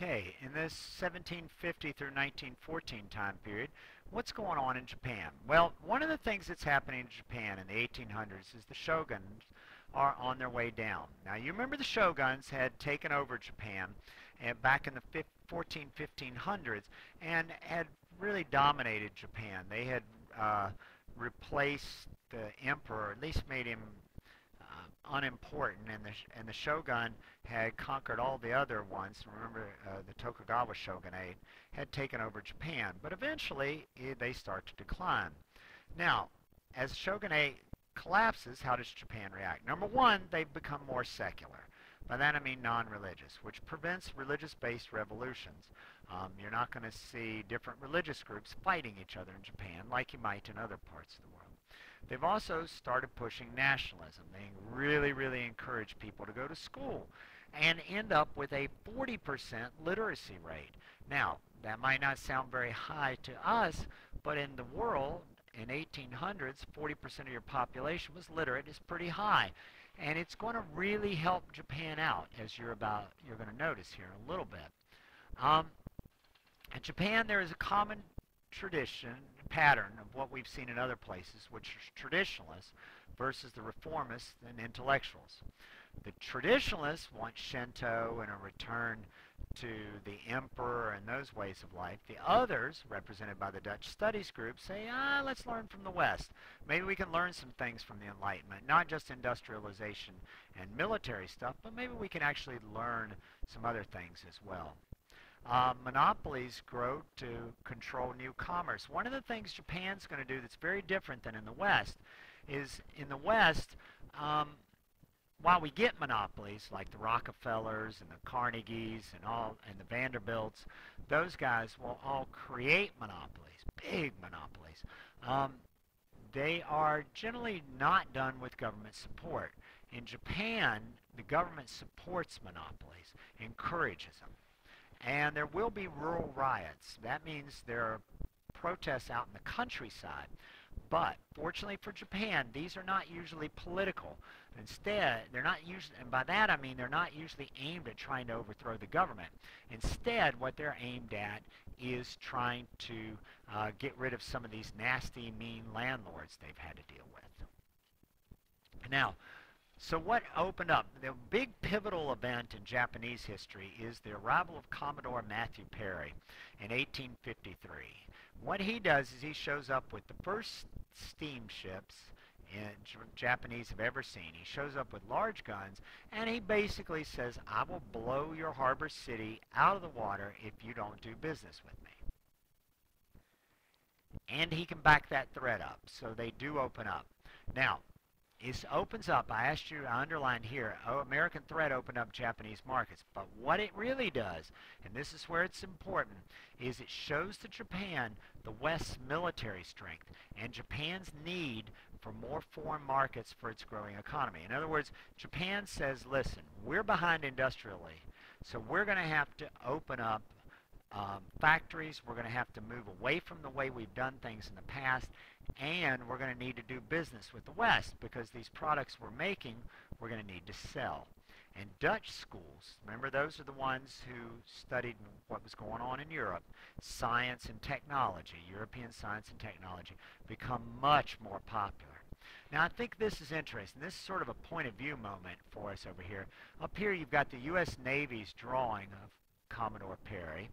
Okay, in this 1750 through 1914 time period, what's going on in Japan? Well, one of the things that's happening in Japan in the 1800s is the shoguns are on their way down. Now, you remember the shoguns had taken over Japan back in the 1500s and had really dominated Japan. They had replaced the emperor, or at least made him unimportant, and the shogun had conquered all the other ones. Remember, the Tokugawa shogunate had taken over Japan, but eventually they start to decline. Now, as shogunate collapses, how does Japan react? Number one, they become more secular. By that I mean non-religious, which prevents religious-based revolutions. You're not going to see different religious groups fighting each other in Japan like you might in other parts of the world. They've also started pushing nationalism. They really encourage people to go to school and end up with a 40% literacy rate. Now, that might not sound very high to us, but in the world, in 1800s, 40% of your population was literate. Is pretty high. And it's going to really help Japan out, as you're going to notice here in a little bit. In Japan, there is a common tradition, pattern of what we've seen in other places, which is traditionalists versus the reformists and intellectuals. The traditionalists want Shinto and a return to the emperor and those ways of life. The others, represented by the Dutch Studies Group, say, let's learn from the West. Maybe we can learn some things from the Enlightenment, not just industrialization and military stuff, but maybe we can actually learn some other things as well. Monopolies grow to control new commerce. One of the things Japan's going to do that's very different than in the West is in the West, while we get monopolies like the Rockefellers and the Carnegies and the Vanderbilts, those guys will all create monopolies, big monopolies. They are generally not done with government support. In Japan, the government supports monopolies, encourages them. And there will be rural riots. That means there are protests out in the countryside. But fortunately for Japan, these are not usually political. Instead, they're not usually, and by that I mean they're not usually aimed at trying to overthrow the government. Instead, what they're aimed at is trying to get rid of some of these nasty, mean landlords they've had to deal with. Now, so what opened up? The big pivotal event in Japanese history is the arrival of Commodore Matthew Perry in 1853. What he does is he shows up with the first steamships Japanese have ever seen. He shows up with large guns, and he basically says, I will blow your harbor city out of the water if you don't do business with me. And he can back that threat up, so they do open up. Now, it opens up, I underlined here, American threat opened up Japanese markets. But what it really does, and this is where it's important, is it shows to Japan the West's military strength and Japan's need for more foreign markets for its growing economy. In other words, Japan says, listen, we're behind industrially, so we're going to have to open up factories. We're going to have to move away from the way we've done things in the past, and we're going to need to do business with the West because these products we're making, we're going to need to sell. And Dutch schools, remember those are the ones who studied what was going on in Europe, science and technology, European science and technology, become much more popular. Now I think this is interesting. This is sort of a point of view moment for us over here. Up here you've got the U.S. Navy's drawing of Commodore Perry,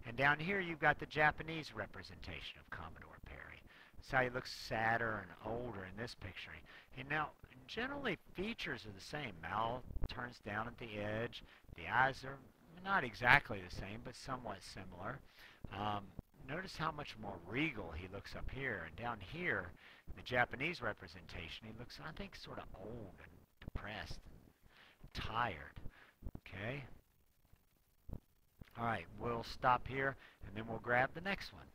and down here you've got the Japanese representation of Commodore Perry. That's how he looks sadder and older in this picture. And now, generally features are the same. Mouth turns down at the edge. The eyes are not exactly the same, but somewhat similar. Notice how much more regal he looks up here. And down here, the Japanese representation, he looks, I think, sort of old and depressed and tired. Okay? All right, we'll stop here, and then we'll grab the next one.